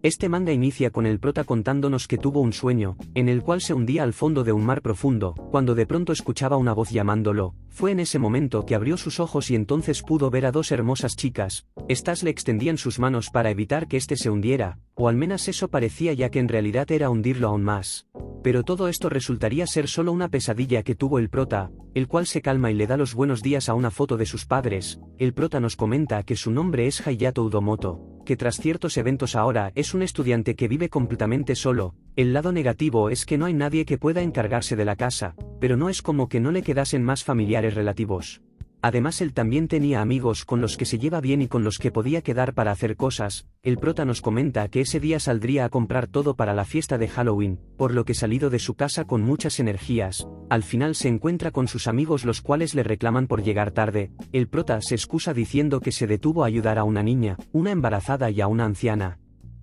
Este manga inicia con el prota contándonos que tuvo un sueño, en el cual se hundía al fondo de un mar profundo, cuando de pronto escuchaba una voz llamándolo. Fue en ese momento que abrió sus ojos y entonces pudo ver a dos hermosas chicas. Estas le extendían sus manos para evitar que éste se hundiera, o al menos eso parecía, ya que en realidad era hundirlo aún más. Pero todo esto resultaría ser solo una pesadilla que tuvo el prota, el cual se calma y le da los buenos días a una foto de sus padres. El prota nos comenta que su nombre es Hayato Udomoto, que tras ciertos eventos ahora es un estudiante que vive completamente solo. El lado negativo es que no hay nadie que pueda encargarse de la casa, pero no es como que no le quedasen más familiares relativos. Además él también tenía amigos con los que se lleva bien y con los que podía quedar para hacer cosas. El prota nos comenta que ese día saldría a comprar todo para la fiesta de Halloween, por lo que salido de su casa con muchas energías. Al final se encuentra con sus amigos, los cuales le reclaman por llegar tarde. El prota se excusa diciendo que se detuvo a ayudar a una niña, una embarazada y a una anciana.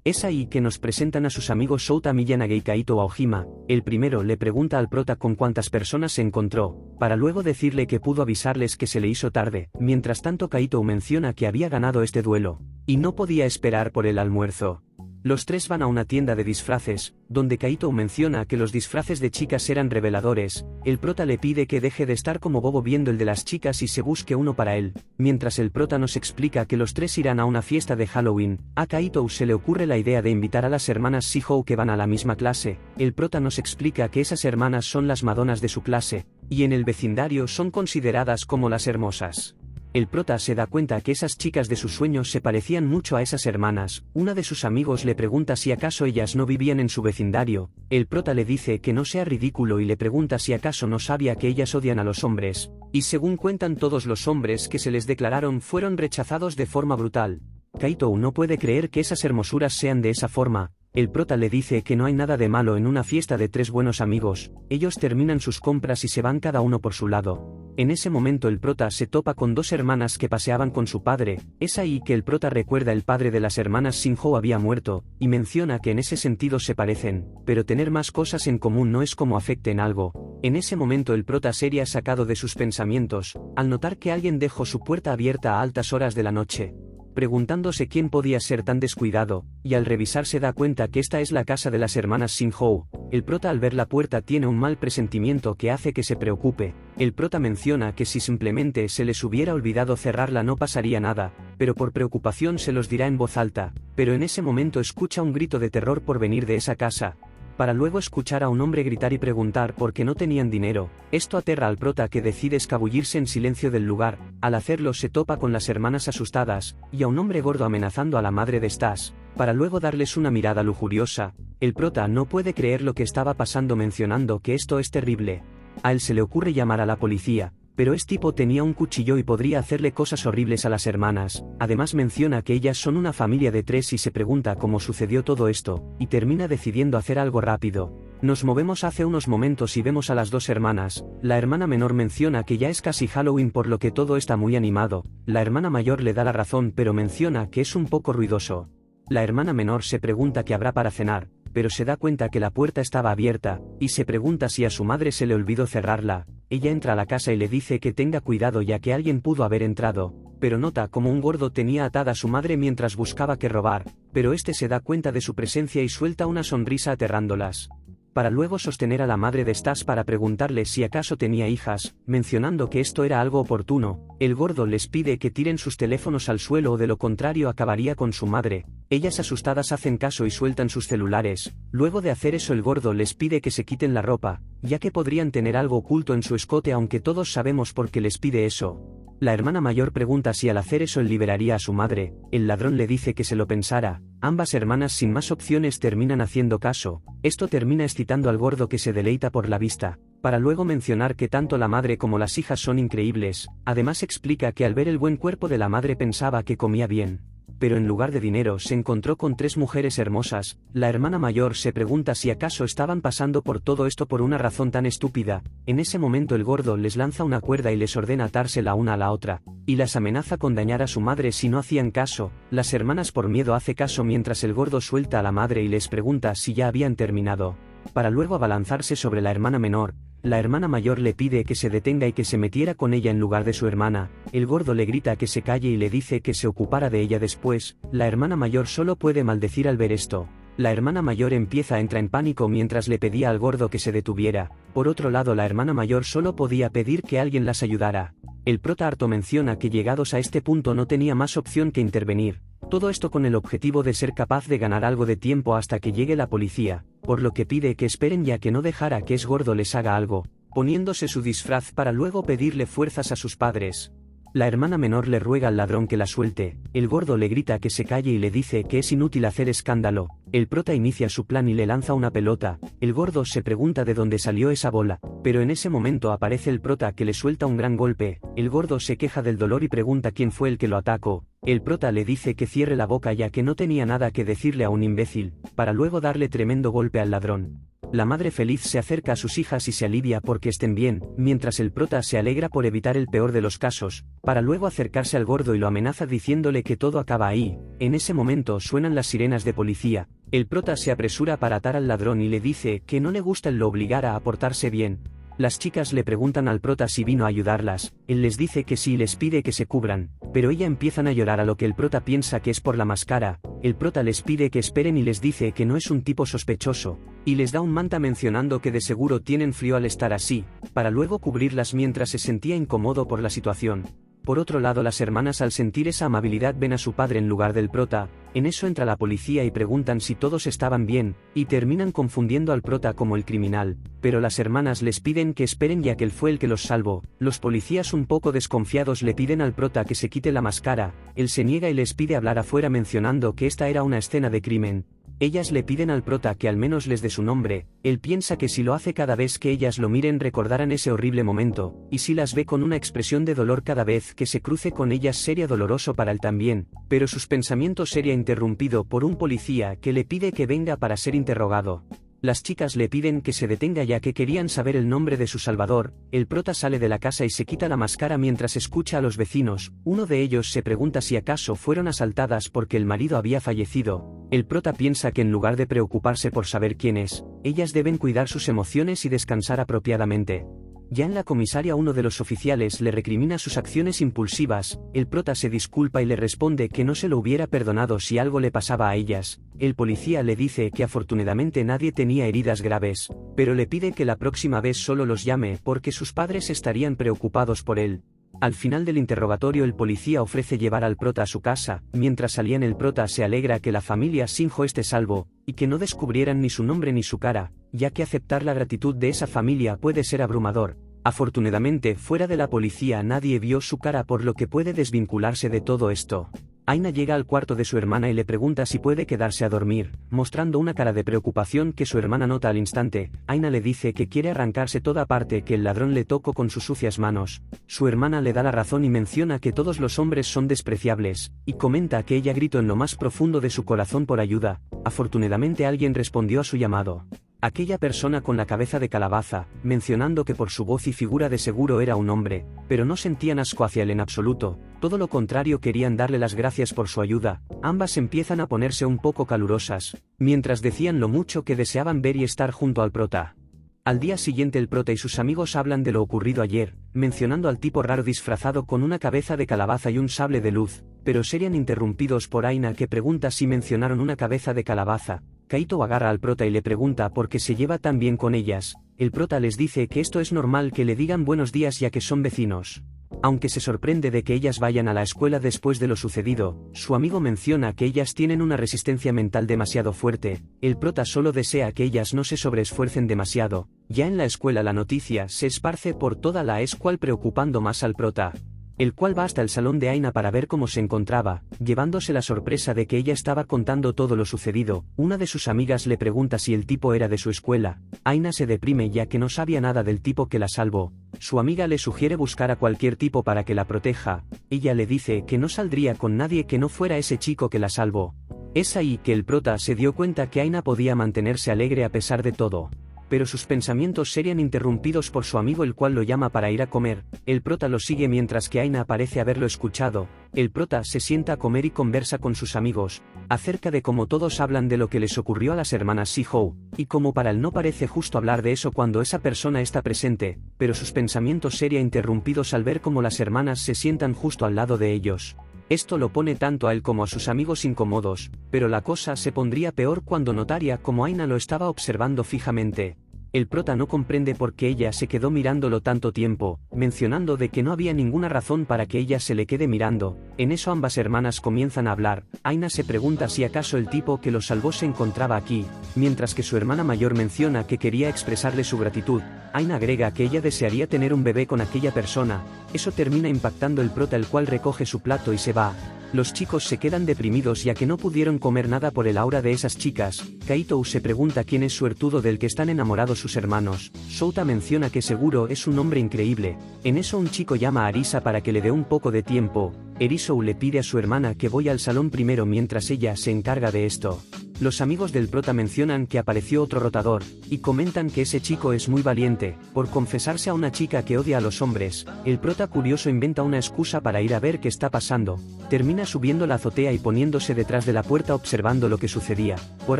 Es ahí que nos presentan a sus amigos Shouta Miyanage y Kaito Aojima. El primero le pregunta al prota con cuántas personas se encontró, para luego decirle que pudo avisarles que se le hizo tarde. Mientras tanto Kaito menciona que había ganado este duelo, y no podía esperar por el almuerzo. Los tres van a una tienda de disfraces, donde Kaito menciona que los disfraces de chicas eran reveladores. El prota le pide que deje de estar como bobo viendo el de las chicas y se busque uno para él. Mientras el prota nos explica que los tres irán a una fiesta de Halloween, a Kaito se le ocurre la idea de invitar a las hermanas Shihou que van a la misma clase. El prota nos explica que esas hermanas son las madonas de su clase, y en el vecindario son consideradas como las hermosas. El prota se da cuenta que esas chicas de sus sueños se parecían mucho a esas hermanas. Una de sus amigos le pregunta si acaso ellas no vivían en su vecindario. El prota le dice que no sea ridículo y le pregunta si acaso no sabía que ellas odian a los hombres. Y según cuentan, todos los hombres que se les declararon fueron rechazados de forma brutal. Kaito no puede creer que esas hermosuras sean de esa forma. El prota le dice que no hay nada de malo en una fiesta de tres buenos amigos. Ellos terminan sus compras y se van cada uno por su lado. En ese momento el prota se topa con dos hermanas que paseaban con su padre. Es ahí que el prota recuerda el padre de las hermanas Shinjo había muerto, y menciona que en ese sentido se parecen, pero tener más cosas en común no es como afecten algo. En ese momento el prota sería sacado de sus pensamientos, al notar que alguien dejó su puerta abierta a altas horas de la noche, preguntándose quién podía ser tan descuidado, y al revisar se da cuenta que esta es la casa de las hermanas Shinjo. El prota al ver la puerta tiene un mal presentimiento que hace que se preocupe. El prota menciona que si simplemente se les hubiera olvidado cerrarla no pasaría nada, pero por preocupación se los dirá en voz alta. Pero en ese momento escucha un grito de terror por venir de esa casa, para luego escuchar a un hombre gritar y preguntar por qué no tenían dinero. Esto aterra al prota, que decide escabullirse en silencio del lugar. Al hacerlo se topa con las hermanas asustadas, y a un hombre gordo amenazando a la madre de estas, para luego darles una mirada lujuriosa. El prota no puede creer lo que estaba pasando, mencionando que esto es terrible. A él se le ocurre llamar a la policía, pero este tipo tenía un cuchillo y podría hacerle cosas horribles a las hermanas. Además menciona que ellas son una familia de tres y se pregunta cómo sucedió todo esto, y termina decidiendo hacer algo rápido. Nos movemos hace unos momentos y vemos a las dos hermanas. La hermana menor menciona que ya es casi Halloween, por lo que todo está muy animado. La hermana mayor le da la razón, pero menciona que es un poco ruidoso. La hermana menor se pregunta qué habrá para cenar, pero se da cuenta que la puerta estaba abierta, y se pregunta si a su madre se le olvidó cerrarla. Ella entra a la casa y le dice que tenga cuidado ya que alguien pudo haber entrado, pero nota como un gordo tenía atada a su madre mientras buscaba qué robar, pero este se da cuenta de su presencia y suelta una sonrisa aterrándolas, para luego sostener a la madre de estas para preguntarle si acaso tenía hijas, mencionando que esto era algo oportuno. El gordo les pide que tiren sus teléfonos al suelo o de lo contrario acabaría con su madre. Ellas asustadas hacen caso y sueltan sus celulares. Luego de hacer eso el gordo les pide que se quiten la ropa, ya que podrían tener algo oculto en su escote, aunque todos sabemos por qué les pide eso. La hermana mayor pregunta si al hacer eso él liberaría a su madre. El ladrón le dice que se lo pensara. Ambas hermanas sin más opciones terminan haciendo caso. Esto termina excitando al gordo, que se deleita por la vista, para luego mencionar que tanto la madre como las hijas son increíbles. Además explica que al ver el buen cuerpo de la madre pensaba que comía bien, pero en lugar de dinero se encontró con tres mujeres hermosas. La hermana mayor se pregunta si acaso estaban pasando por todo esto por una razón tan estúpida. En ese momento el gordo les lanza una cuerda y les ordena atársela una a la otra, y las amenaza con dañar a su madre si no hacían caso. Las hermanas por miedo hace caso mientras el gordo suelta a la madre y les pregunta si ya habían terminado. para luego abalanzarse sobre la hermana menor. La hermana mayor le pide que se detenga y que se metiera con ella en lugar de su hermana. El gordo le grita que se calle y le dice que se ocupara de ella después. La hermana mayor solo puede maldecir al ver esto. La hermana mayor entra en pánico mientras le pedía al gordo que se detuviera. Por otro lado, la hermana mayor solo podía pedir que alguien las ayudara. El prota harto menciona que llegados a este punto no tenía más opción que intervenir. Todo esto con el objetivo de ser capaz de ganar algo de tiempo hasta que llegue la policía, por lo que pide que esperen ya que no dejara que es gordo les haga algo, poniéndose su disfraz para luego pedirle fuerzas a sus padres. La hermana menor le ruega al ladrón que la suelte, el gordo le grita que se calle y le dice que es inútil hacer escándalo. El prota inicia su plan y le lanza una pelota. El gordo se pregunta de dónde salió esa bola, pero en ese momento aparece el prota que le suelta un gran golpe. El gordo se queja del dolor y pregunta quién fue el que lo atacó. El prota le dice que cierre la boca ya que no tenía nada que decirle a un imbécil, para luego darle tremendo golpe al ladrón. La madre feliz se acerca a sus hijas y se alivia porque estén bien, mientras el prota se alegra por evitar el peor de los casos, para luego acercarse al gordo y lo amenaza diciéndole que todo acaba ahí. En ese momento suenan las sirenas de policía. El prota se apresura para atar al ladrón y le dice que no le gusta el lo obligara a portarse bien. Las chicas le preguntan al prota si vino a ayudarlas, él les dice que sí y les pide que se cubran, pero ellas empiezan a llorar a lo que el prota piensa que es por la máscara. El prota les pide que esperen y les dice que no es un tipo sospechoso, y les da un manta mencionando que de seguro tienen frío al estar así, para luego cubrirlas mientras se sentía incómodo por la situación. Por otro lado, las hermanas al sentir esa amabilidad ven a su padre en lugar del prota. En eso entra la policía y preguntan si todos estaban bien, y terminan confundiendo al prota como el criminal, pero las hermanas les piden que esperen ya que él fue el que los salvó. Los policías un poco desconfiados le piden al prota que se quite la máscara, él se niega y les pide hablar afuera mencionando que esta era una escena de crimen. Ellas le piden al prota que al menos les dé su nombre, él piensa que si lo hace cada vez que ellas lo miren recordarán ese horrible momento, y si las ve con una expresión de dolor cada vez que se cruce con ellas sería doloroso para él también, pero sus pensamientos sería interrumpido por un policía que le pide que venga para ser interrogado. Las chicas le piden que se detenga ya que querían saber el nombre de su salvador. El prota sale de la casa y se quita la máscara mientras escucha a los vecinos. Uno de ellos se pregunta si acaso fueron asaltadas porque el marido había fallecido. El prota piensa que en lugar de preocuparse por saber quién es, ellas deben cuidar sus emociones y descansar apropiadamente. Ya en la comisaría uno de los oficiales le recrimina sus acciones impulsivas. El prota se disculpa y le responde que no se lo hubiera perdonado si algo le pasaba a ellas. El policía le dice que afortunadamente nadie tenía heridas graves, pero le pide que la próxima vez solo los llame porque sus padres estarían preocupados por él. Al final del interrogatorio el policía ofrece llevar al prota a su casa. Mientras salían el prota se alegra que la familia Shinjo esté salvo, y que no descubrieran ni su nombre ni su cara, ya que aceptar la gratitud de esa familia puede ser abrumador. Afortunadamente fuera de la policía nadie vio su cara por lo que puede desvincularse de todo esto. Aina llega al cuarto de su hermana y le pregunta si puede quedarse a dormir, mostrando una cara de preocupación que su hermana nota al instante. Aina le dice que quiere arrancarse toda parte que el ladrón le tocó con sus sucias manos. Su hermana le da la razón y menciona que todos los hombres son despreciables, y comenta que ella gritó en lo más profundo de su corazón por ayuda. Afortunadamente alguien respondió a su llamado. Aquella persona con la cabeza de calabaza, mencionando que por su voz y figura de seguro era un hombre, pero no sentían asco hacia él en absoluto, todo lo contrario querían darle las gracias por su ayuda. Ambas empiezan a ponerse un poco calurosas, mientras decían lo mucho que deseaban ver y estar junto al prota. Al día siguiente el prota y sus amigos hablan de lo ocurrido ayer, mencionando al tipo raro disfrazado con una cabeza de calabaza y un sable de luz, pero serían interrumpidos por Aina que pregunta si mencionaron una cabeza de calabaza. Kaito agarra al prota y le pregunta por qué se lleva tan bien con ellas. El prota les dice que esto es normal que le digan buenos días ya que son vecinos. Aunque se sorprende de que ellas vayan a la escuela después de lo sucedido, su amigo menciona que ellas tienen una resistencia mental demasiado fuerte. El prota solo desea que ellas no se sobreesfuercen demasiado. Ya en la escuela la noticia se esparce por toda la escuela preocupando más al prota, el cual va hasta el salón de Aina para ver cómo se encontraba, llevándose la sorpresa de que ella estaba contando todo lo sucedido. Una de sus amigas le pregunta si el tipo era de su escuela. Aina se deprime ya que no sabía nada del tipo que la salvó. Su amiga le sugiere buscar a cualquier tipo para que la proteja. Ella le dice que no saldría con nadie que no fuera ese chico que la salvó. Es ahí que el prota se dio cuenta que Aina podía mantenerse alegre a pesar de todo. pero sus pensamientos serían interrumpidos por su amigo, el cual lo llama para ir a comer. El prota lo sigue mientras que Aina parece haberlo escuchado. El prota se sienta a comer y conversa con sus amigos acerca de cómo todos hablan de lo que les ocurrió a las hermanas Shihou, y como para él no parece justo hablar de eso cuando esa persona está presente, pero sus pensamientos serían interrumpidos al ver cómo las hermanas se sientan justo al lado de ellos. Esto lo pone tanto a él como a sus amigos incómodos, pero la cosa se pondría peor cuando notaría cómo Aina lo estaba observando fijamente. El prota no comprende por qué ella se quedó mirándolo tanto tiempo, mencionando de que no había ninguna razón para que ella se le quede mirando. En eso ambas hermanas comienzan a hablar. Aina se pregunta si acaso el tipo que los salvó se encontraba aquí, mientras que su hermana mayor menciona que quería expresarle su gratitud. Aina agrega que ella desearía tener un bebé con aquella persona. Eso termina impactando el prota, el cual recoge su plato y se va. Los chicos se quedan deprimidos ya que no pudieron comer nada por el aura de esas chicas. Kaito se pregunta quién es suertudo del que están enamorados sus hermanos. Souta menciona que seguro es un hombre increíble. En eso un chico llama a Arisa para que le dé un poco de tiempo. Erisou le pide a su hermana que vaya al salón primero mientras ella se encarga de esto. Los amigos del prota mencionan que apareció otro rotador, y comentan que ese chico es muy valiente, por confesarse a una chica que odia a los hombres. El prota curioso inventa una excusa para ir a ver qué está pasando. Termina subiendo la azotea y poniéndose detrás de la puerta observando lo que sucedía. Por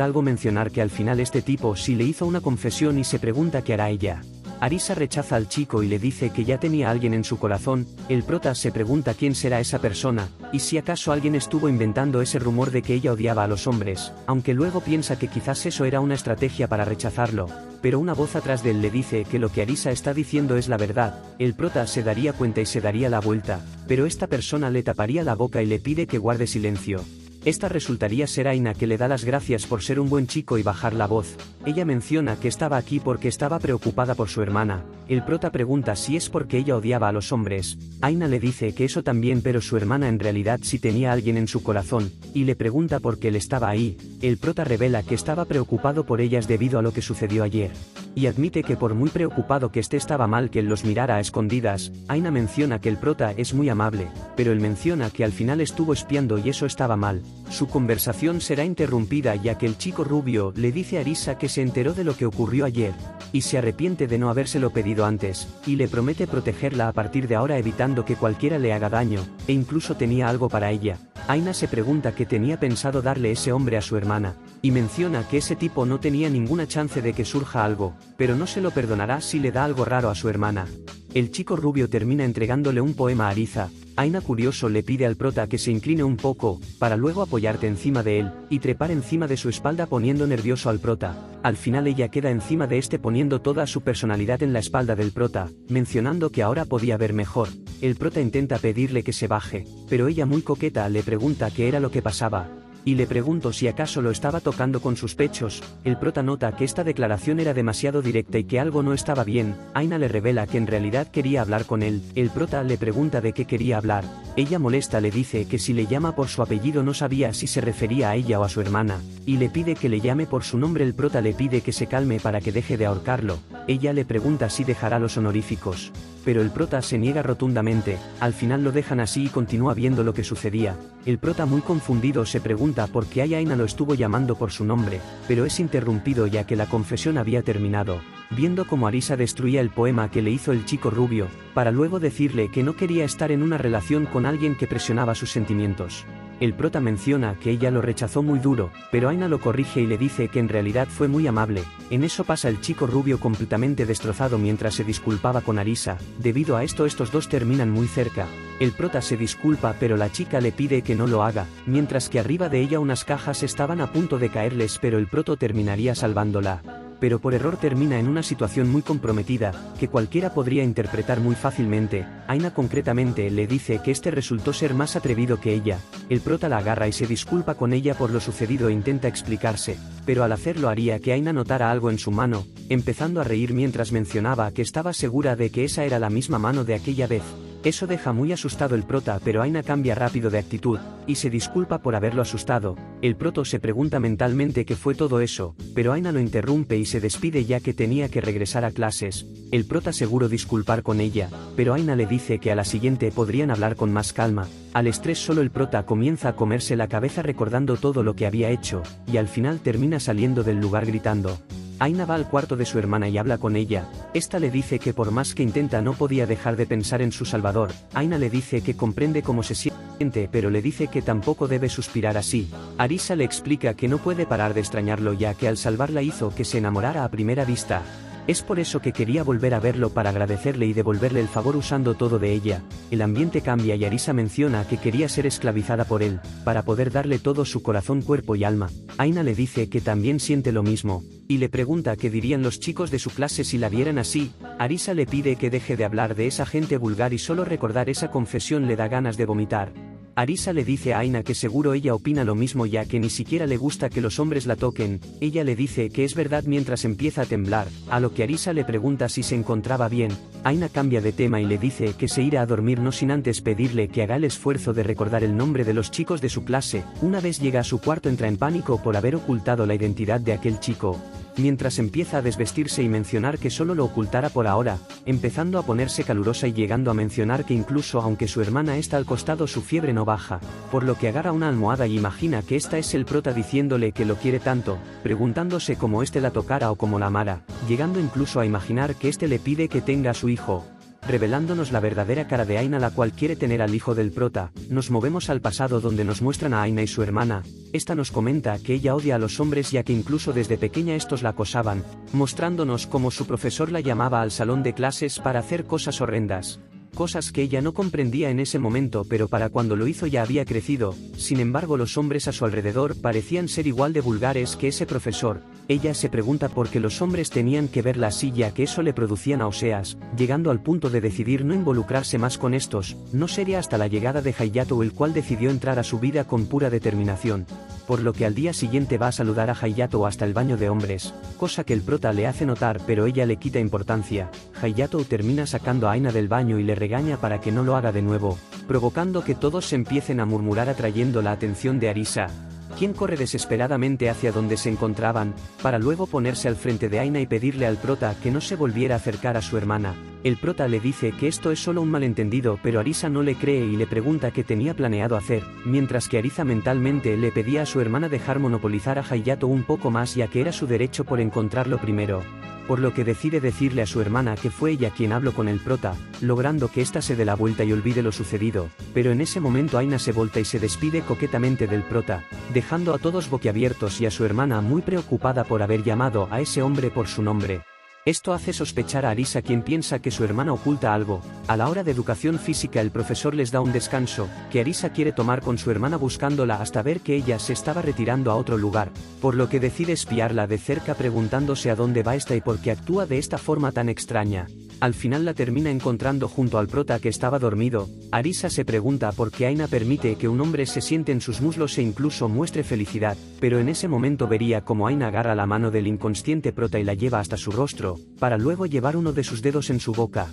algo mencionar que al final este tipo sí le hizo una confesión y se pregunta qué hará ella. Arisa rechaza al chico y le dice que ya tenía a alguien en su corazón. El prota se pregunta quién será esa persona, y si acaso alguien estuvo inventando ese rumor de que ella odiaba a los hombres, aunque luego piensa que quizás eso era una estrategia para rechazarlo. Pero una voz atrás de él le dice que lo que Arisa está diciendo es la verdad. El prota se daría cuenta y se daría la vuelta, pero esta persona le taparía la boca y le pide que guarde silencio. Esta resultaría ser Aina, que le da las gracias por ser un buen chico y bajar la voz. Ella menciona que estaba aquí porque estaba preocupada por su hermana. El prota pregunta si es porque ella odiaba a los hombres. Aina le dice que eso también, pero su hermana en realidad sí tenía a alguien en su corazón, y le pregunta por qué él estaba ahí. El prota revela que estaba preocupado por ellas debido a lo que sucedió ayer. Y admite que por muy preocupado que esté estaba mal que él los mirara a escondidas. Aina menciona que el prota es muy amable, pero él menciona que al final estuvo espiando y eso estaba mal. Su conversación será interrumpida ya que el chico rubio le dice a Arisa que se enteró de lo que ocurrió ayer, y se arrepiente de no habérselo pedido antes, y le promete protegerla a partir de ahora evitando que cualquiera le haga daño, e incluso tenía algo para ella. Aina se pregunta qué tenía pensado darle ese hombre a su hermana, y menciona que ese tipo no tenía ninguna chance de que surja algo, pero no se lo perdonará si le da algo raro a su hermana. El chico rubio termina entregándole un poema a Arisa. Aina curioso le pide al prota que se incline un poco, para luego apoyarte encima de él, y trepar encima de su espalda poniendo nervioso al prota. Al final ella queda encima de este poniendo toda su personalidad en la espalda del prota, mencionando que ahora podía ver mejor. El prota intenta pedirle que se baje, pero ella muy coqueta le pregunta qué era lo que pasaba. Y le pregunto si acaso lo estaba tocando con sus pechos. El prota nota que esta declaración era demasiado directa y que algo no estaba bien. Aina le revela que en realidad quería hablar con él. El prota le pregunta de qué quería hablar. Ella molesta le dice que si le llama por su apellido no sabía si se refería a ella o a su hermana, y le pide que le llame por su nombre. El prota le pide que se calme para que deje de ahorcarlo. Ella le pregunta si dejará los honoríficos, pero el prota se niega rotundamente. Al final lo dejan así y continúa viendo lo que sucedía. El prota muy confundido se pregunta por qué Aina lo estuvo llamando por su nombre, pero es interrumpido ya que la confesión había terminado, viendo cómo Arisa destruía el poema que le hizo el chico rubio, para luego decirle que no quería estar en una relación con alguien que presionaba sus sentimientos. El prota menciona que ella lo rechazó muy duro, pero Aina lo corrige y le dice que en realidad fue muy amable. En eso pasa el chico rubio completamente destrozado mientras se disculpaba con Arisa. Debido a esto estos dos terminan muy cerca. El prota se disculpa pero la chica le pide que no lo haga, mientras que arriba de ella unas cajas estaban a punto de caerles, pero el proto terminaría salvándola. Pero por error termina en una situación muy comprometida, que cualquiera podría interpretar muy fácilmente. Aina concretamente le dice que este resultó ser más atrevido que ella. El prota la agarra y se disculpa con ella por lo sucedido e intenta explicarse, pero al hacerlo haría que Aina notara algo en su mano, empezando a reír mientras mencionaba que estaba segura de que esa era la misma mano de aquella vez. Eso deja muy asustado el prota, pero Aina cambia rápido de actitud, y se disculpa por haberlo asustado. El proto se pregunta mentalmente qué fue todo eso, pero Aina lo interrumpe y se despide ya que tenía que regresar a clases. El prota seguro disculpar con ella, pero Aina le dice que a la siguiente podrían hablar con más calma. Al estrés solo el prota comienza a comerse la cabeza recordando todo lo que había hecho, y al final termina saliendo del lugar gritando. Aina va al cuarto de su hermana y habla con ella. Esta le dice que por más que intenta no podía dejar de pensar en su salvador. Aina le dice que comprende cómo se siente, pero le dice que tampoco debe suspirar así. Arisa le explica que no puede parar de extrañarlo ya que al salvarla hizo que se enamorara a primera vista. Es por eso que quería volver a verlo para agradecerle y devolverle el favor usando todo de ella. El ambiente cambia y Arisa menciona que quería ser esclavizada por él, para poder darle todo su corazón, cuerpo y alma. Aina le dice que también siente lo mismo, y le pregunta qué dirían los chicos de su clase si la vieran así. Arisa le pide que deje de hablar de esa gente vulgar y solo recordar esa confesión le da ganas de vomitar. Arisa le dice a Aina que seguro ella opina lo mismo ya que ni siquiera le gusta que los hombres la toquen. Ella le dice que es verdad mientras empieza a temblar, a lo que Arisa le pregunta si se encontraba bien. Aina cambia de tema y le dice que se irá a dormir no sin antes pedirle que haga el esfuerzo de recordar el nombre de los chicos de su clase. Una vez llega a su cuarto entra en pánico por haber ocultado la identidad de aquel chico. Mientras empieza a desvestirse y mencionar que solo lo ocultará por ahora, empezando a ponerse calurosa y llegando a mencionar que incluso aunque su hermana está al costado su fiebre no baja, por lo que agarra una almohada y imagina que esta es el prota diciéndole que lo quiere tanto, preguntándose cómo este la tocara o cómo la amara, llegando incluso a imaginar que este le pide que tenga a su hijo. Revelándonos la verdadera cara de Aina, la cual quiere tener al hijo del prota. Nos movemos al pasado donde nos muestran a Aina y su hermana. Esta nos comenta que ella odia a los hombres ya que incluso desde pequeña estos la acosaban, mostrándonos cómo su profesor la llamaba al salón de clases para hacer cosas horrendas. Cosas que ella no comprendía en ese momento, pero para cuando lo hizo ya había crecido. Sin embargo, los hombres a su alrededor parecían ser igual de vulgares que ese profesor. Ella se pregunta por qué los hombres tenían que verla así ya que eso le producía náuseas, llegando al punto de decidir no involucrarse más con estos. No sería hasta la llegada de Hayato el cual decidió entrar a su vida con pura determinación. Por lo que al día siguiente va a saludar a Hayato hasta el baño de hombres, cosa que el prota le hace notar pero ella le quita importancia. Hayato termina sacando a Aina del baño y le regaña para que no lo haga de nuevo, provocando que todos se empiecen a murmurar atrayendo la atención de Arisa, quien corre desesperadamente hacia donde se encontraban, para luego ponerse al frente de Aina y pedirle al prota que no se volviera a acercar a su hermana. El prota le dice que esto es solo un malentendido pero Arisa no le cree y le pregunta qué tenía planeado hacer, mientras que Arisa mentalmente le pedía a su hermana dejar monopolizar a Hayato un poco más ya que era su derecho por encontrarlo primero. Por lo que decide decirle a su hermana que fue ella quien habló con el prota, logrando que ésta se dé la vuelta y olvide lo sucedido, pero en ese momento Aina se voltea y se despide coquetamente del prota, dejando a todos boquiabiertos y a su hermana muy preocupada por haber llamado a ese hombre por su nombre. Esto hace sospechar a Arisa, quien piensa que su hermana oculta algo. A la hora de educación física el profesor les da un descanso, que Arisa quiere tomar con su hermana buscándola hasta ver que ella se estaba retirando a otro lugar, por lo que decide espiarla de cerca preguntándose a dónde va esta y por qué actúa de esta forma tan extraña. Al final la termina encontrando junto al prota que estaba dormido. Arisa se pregunta por qué Aina permite que un hombre se siente en sus muslos e incluso muestre felicidad, pero en ese momento vería como Aina agarra la mano del inconsciente prota y la lleva hasta su rostro, para luego llevar uno de sus dedos en su boca.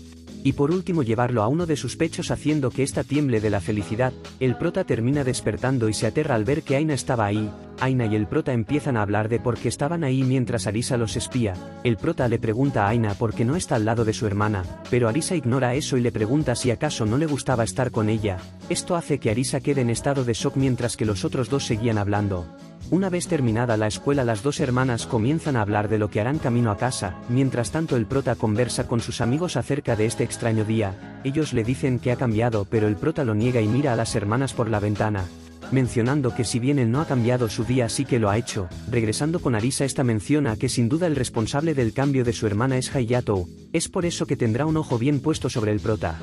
Y por último llevarlo a uno de sus pechos haciendo que ésta tiemble de la felicidad. El prota termina despertando y se aterra al ver que Aina estaba ahí. Aina y el prota empiezan a hablar de por qué estaban ahí mientras Arisa los espía. El prota le pregunta a Aina por qué no está al lado de su hermana, pero Arisa ignora eso y le pregunta si acaso no le gustaba estar con ella. Esto hace que Arisa quede en estado de shock mientras que los otros dos seguían hablando. Una vez terminada la escuela las dos hermanas comienzan a hablar de lo que harán camino a casa. Mientras tanto el prota conversa con sus amigos acerca de este extraño día. Ellos le dicen que ha cambiado pero el prota lo niega y mira a las hermanas por la ventana, mencionando que si bien él no ha cambiado su día sí que lo ha hecho. Regresando con Arisa, esta menciona que sin duda el responsable del cambio de su hermana es Hayato. Es por eso que tendrá un ojo bien puesto sobre el prota.